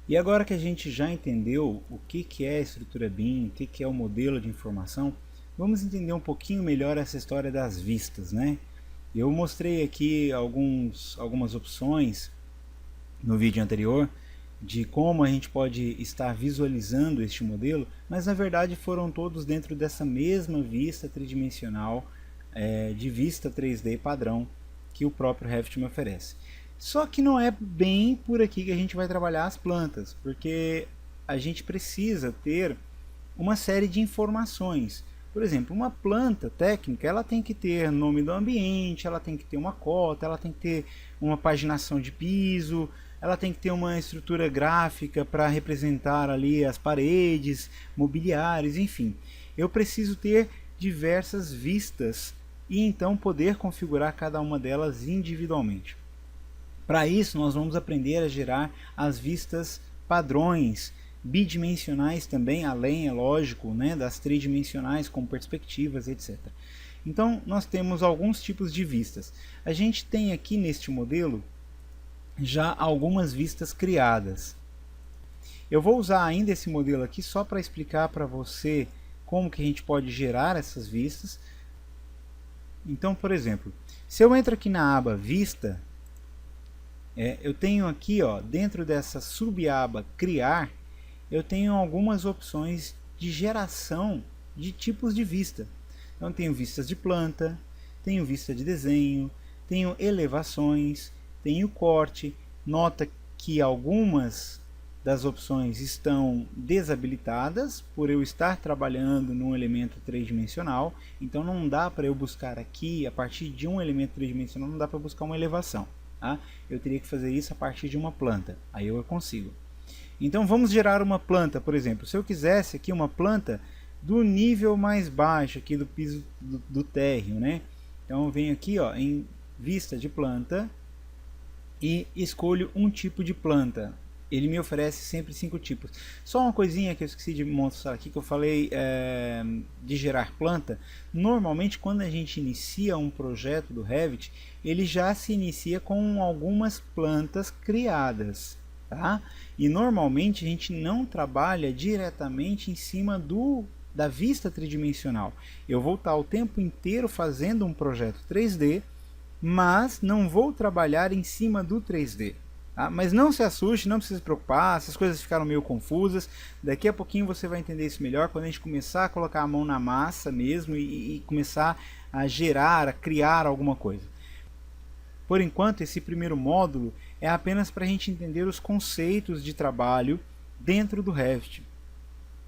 E agora que a gente já entendeu o que é a estrutura BIM, o que é o modelo de informação, vamos entender um pouquinho melhor essa história das vistas, né? Eu mostrei aqui algumas opções no vídeo anterior de como a gente pode estar visualizando este modelo, mas na verdade foram todos dentro dessa mesma vista tridimensional de vista 3D padrão que o próprio Revit me oferece. Só que não é bem por aqui que a gente vai trabalhar as plantas, porque a gente precisa ter uma série de informações. Por exemplo, uma planta técnica, ela tem que ter nome do ambiente, ela tem que ter uma cota, ela tem que ter uma paginação de piso, ela tem que ter uma estrutura gráfica para representar ali as paredes, mobiliários, enfim. Eu preciso ter diversas vistas e então poder configurar cada uma delas individualmente. Para isso, nós vamos aprender a gerar as vistas padrões, bidimensionais também, além, é lógico, né, das tridimensionais com perspectivas, etc. Então, nós temos alguns tipos de vistas. A gente tem aqui neste modelo já algumas vistas criadas. Eu vou usar ainda esse modelo aqui só para explicar para você como que a gente pode gerar essas vistas. Então, por exemplo, se eu entro aqui na aba Vista, eu tenho aqui, ó, dentro dessa subaba Criar, eu tenho algumas opções de geração de tipos de vista. Então, tenho vistas de planta, tenho vista de desenho, tenho elevações, tenho corte. Nota que algumas das opções estão desabilitadas por eu estar trabalhando num elemento tridimensional, então não dá para eu buscar aqui, a partir de um elemento tridimensional, não dá para buscar uma elevação. Tá? Eu teria que fazer isso a partir de uma planta, aí eu consigo. Então vamos gerar uma planta, por exemplo, se eu quisesse aqui uma planta do nível mais baixo aqui do piso do térreo, né? Então eu venho aqui, ó, em vista de planta e escolho um tipo de planta. Ele me oferece sempre 5 tipos. Só uma coisinha que eu esqueci de mostrar aqui, que eu falei de gerar planta. Normalmente quando a gente inicia um projeto do Revit, ele já se inicia com algumas plantas criadas. Tá? E normalmente a gente não trabalha diretamente em cima da vista tridimensional. Eu vou estar o tempo inteiro fazendo um projeto 3D, mas não vou trabalhar em cima do 3D. Tá? Mas não se assuste, não precisa se preocupar, essas coisas ficaram meio confusas. Daqui a pouquinho você vai entender isso melhor quando a gente começar a colocar a mão na massa mesmo e começar a gerar, a criar alguma coisa. Por enquanto, esse primeiro módulo é apenas para a gente entender os conceitos de trabalho dentro do Revit.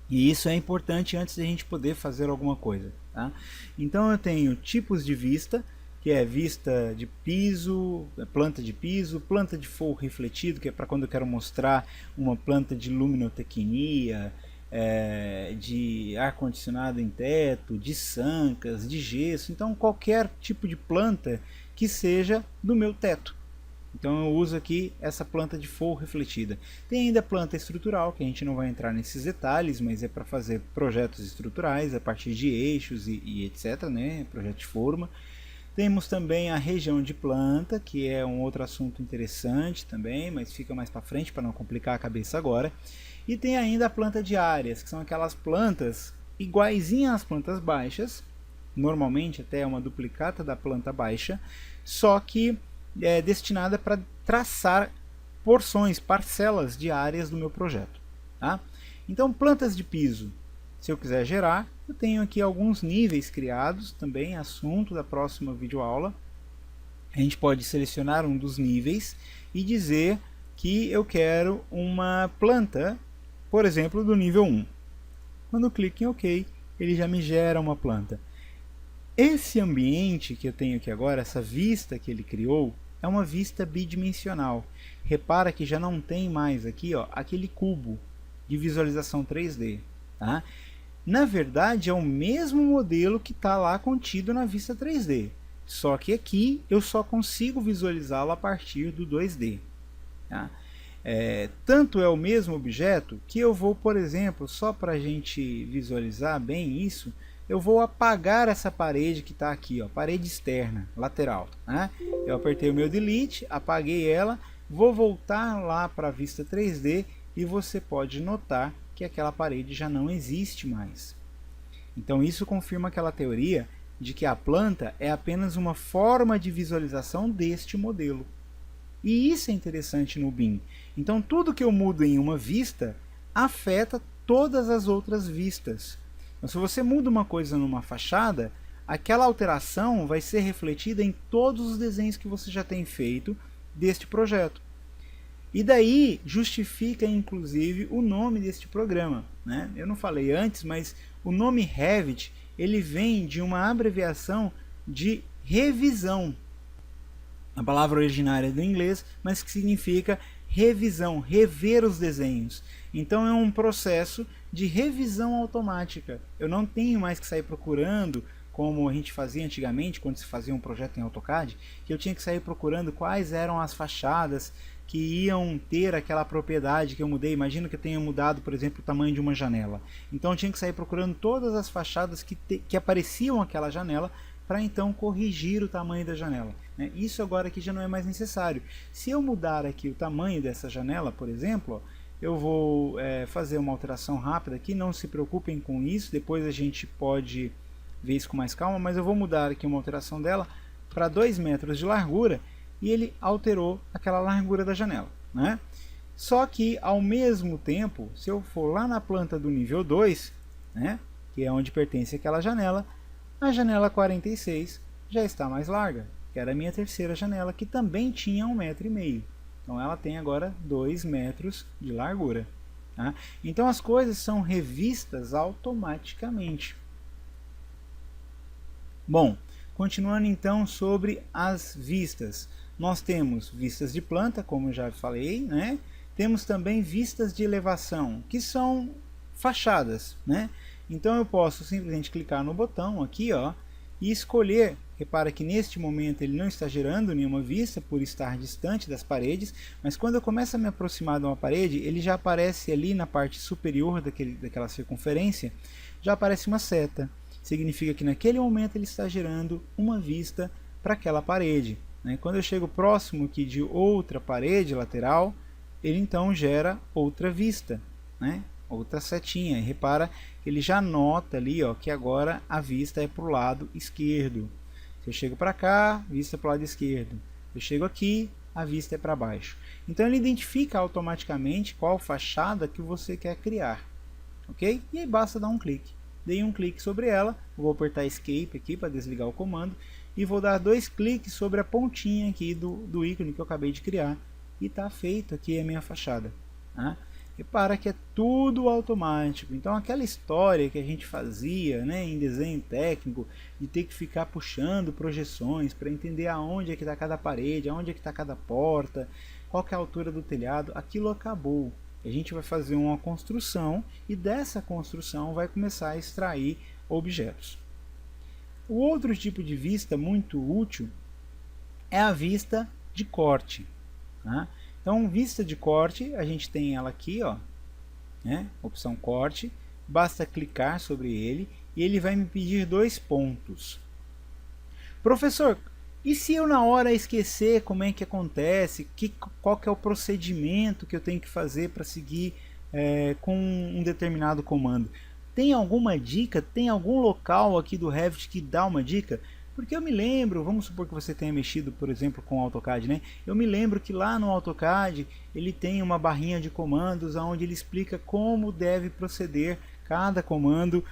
E isso é importante antes de a gente poder fazer alguma coisa. Tá? Então eu tenho tipos de vista, que é vista de piso, planta de forro refletido, que é para quando eu quero mostrar uma planta de luminotecnia, de ar-condicionado em teto, de sancas, de gesso. Então qualquer tipo de planta que seja do meu teto. Então eu uso aqui essa planta de forro refletida. Tem ainda a planta estrutural, que a gente não vai entrar nesses detalhes, mas é para fazer projetos estruturais a partir de eixos e etc, né? Projeto de forma. Temos também a região de planta, que é um outro assunto interessante também, mas fica mais para frente para não complicar a cabeça agora. E tem ainda a planta de áreas, que são aquelas plantas iguaizinhas às plantas baixas, normalmente até uma duplicata da planta baixa, só que é destinada para traçar porções, parcelas de áreas do meu projeto. Tá? Então, plantas de piso, se eu quiser gerar, eu tenho aqui alguns níveis criados, também assunto da próxima videoaula. A gente pode selecionar um dos níveis e dizer que eu quero uma planta, por exemplo, do nível 1. Quando eu clico em OK, ele já me gera uma planta. Esse ambiente que eu tenho aqui agora, essa vista que ele criou, é uma vista bidimensional. Repara que já não tem mais aqui, ó, aquele cubo de visualização 3D. Tá? Na verdade, é o mesmo modelo que está lá contido na vista 3D. Só que aqui eu só consigo visualizá-lo a partir do 2D. Tá? Tanto é o mesmo objeto que eu vou, por exemplo, só para a gente visualizar bem isso, eu vou apagar essa parede que está aqui, ó, parede externa, lateral. Né? Eu apertei o meu Delete, apaguei ela, vou voltar lá para a vista 3D e você pode notar que aquela parede já não existe mais. Então isso confirma aquela teoria de que a planta é apenas uma forma de visualização deste modelo. E isso é interessante no BIM. Então tudo que eu mudo em uma vista afeta todas as outras vistas. Então, se você muda uma coisa numa fachada, aquela alteração vai ser refletida em todos os desenhos que você já tem feito deste projeto. E daí justifica inclusive o nome deste programa, né? Eu não falei antes, mas o nome Revit ele vem de uma abreviação de revisão. A palavra originária é do inglês, mas que significa revisão, rever os desenhos. Então é um processo de revisão automática. Eu não tenho mais que sair procurando, como a gente fazia antigamente, quando se fazia um projeto em AutoCAD, que eu tinha que sair procurando quais eram as fachadas que iam ter aquela propriedade que eu mudei. Imagino que eu tenha mudado, por exemplo, o tamanho de uma janela. Então eu tinha que sair procurando todas as fachadas que apareciam aquela janela, para então corrigir o tamanho da janela. Isso agora aqui já não é mais necessário. Se eu mudar aqui o tamanho dessa janela, por exemplo, eu vou fazer uma alteração rápida aqui, não se preocupem com isso, depois a gente pode ver isso com mais calma, mas eu vou mudar aqui uma alteração dela para 2 metros de largura, e ele alterou aquela largura da janela, né? Só que ao mesmo tempo, se eu for lá na planta do nível 2, né, que é onde pertence aquela janela, a janela 46 já está mais larga, que era a minha terceira janela, que também tinha 1,5 m. Então ela tem agora 2 metros de largura. Tá? Então as coisas são revistas automaticamente. Bom, continuando então sobre as vistas. Nós temos vistas de planta, como eu já falei, né? Temos também vistas de elevação, que são fachadas, né? Então eu posso simplesmente clicar no botão aqui, ó, e escolher. Repara que neste momento ele não está gerando nenhuma vista por estar distante das paredes, mas quando eu começo a me aproximar de uma parede, ele já aparece ali na parte superior daquela circunferência, já aparece uma seta. Significa que naquele momento ele está gerando uma vista para aquela parede, né? Quando eu chego próximo aqui de outra parede lateral, ele então gera outra vista, né? Outra setinha, e repara que ele já nota ali, ó, que agora a vista é para o lado esquerdo. Se eu chego para cá, vista para o lado esquerdo. Eu chego aqui, a vista é para baixo. Então ele identifica automaticamente qual fachada que você quer criar, ok? E aí basta dar um clique. Dei um clique sobre ela, vou apertar Escape aqui para desligar o comando, e vou dar 2 cliques sobre a pontinha aqui do ícone que eu acabei de criar, e está feito aqui a minha fachada. Tá? Repara que é tudo automático. Então aquela história que a gente fazia, né, em desenho técnico, de ter que ficar puxando projeções para entender aonde é que está cada parede, aonde é que está cada porta, qual que é a altura do telhado, aquilo acabou. A gente vai fazer uma construção e dessa construção vai começar a extrair objetos. O outro tipo de vista muito útil é a vista de corte. Tá? Então, vista de corte, a gente tem ela aqui, ó, né? Opção corte, basta clicar sobre ele e ele vai me pedir 2 pontos. Professor, e se eu na hora esquecer como é que acontece, qual que é o procedimento que eu tenho que fazer para seguir com um determinado comando? Tem alguma dica? Tem algum local aqui do Revit que dá uma dica? Porque eu me lembro, vamos supor que você tenha mexido, por exemplo, com o AutoCAD, né? Eu me lembro que lá no AutoCAD ele tem uma barrinha de comandos onde ele explica como deve proceder cada comando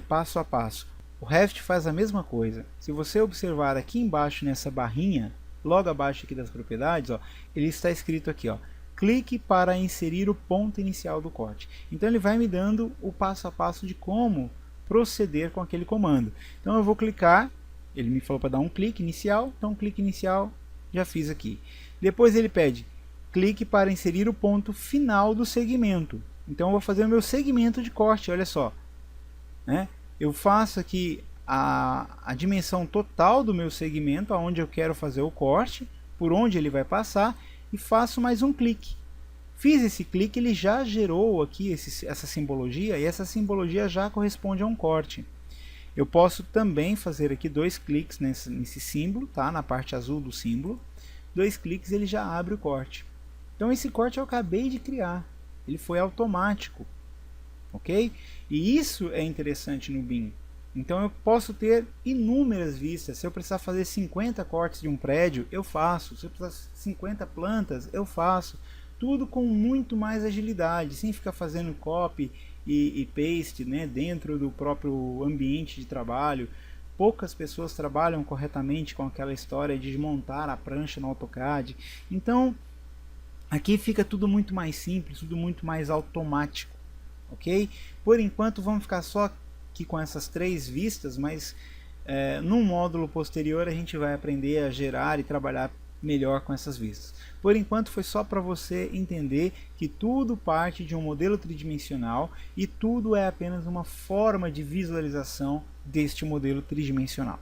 passo a passo. O Revit faz a mesma coisa. Se você observar aqui embaixo nessa barrinha, logo abaixo aqui das propriedades, ó, ele está escrito aqui, ó, clique para inserir o ponto inicial do corte. Então ele vai me dando o passo a passo de como proceder com aquele comando. Então eu vou clicar. Ele me falou para dar um clique inicial, então clique inicial, já fiz aqui. Depois ele pede, clique para inserir o ponto final do segmento. Então eu vou fazer o meu segmento de corte, olha só. Né? Eu faço aqui a dimensão total do meu segmento, aonde eu quero fazer o corte, por onde ele vai passar, e faço mais um clique. Fiz esse clique, ele já gerou aqui essa simbologia, e essa simbologia já corresponde a um corte. Eu posso também fazer aqui 2 cliques nesse símbolo, tá? Na parte azul do símbolo. 2 cliques ele já abre o corte. Então esse corte eu acabei de criar. ele foi automático, ok? E isso é interessante no BIM. Então eu posso ter inúmeras vistas. Se eu precisar fazer 50 cortes de um prédio, eu faço. Se eu precisar 50 plantas, eu faço. Tudo com muito mais agilidade, sem ficar fazendo copy e paste, né, dentro do próprio ambiente de trabalho. Poucas pessoas trabalham corretamente com aquela história de montar a prancha no AutoCAD. Então aqui fica tudo muito mais simples, tudo muito mais automático, ok? Por enquanto vamos ficar só aqui com essas 3 vistas, mas num módulo posterior a gente vai aprender a gerar e trabalhar melhor com essas vistas. Por enquanto foi só para você entender que tudo parte de um modelo tridimensional e tudo é apenas uma forma de visualização deste modelo tridimensional.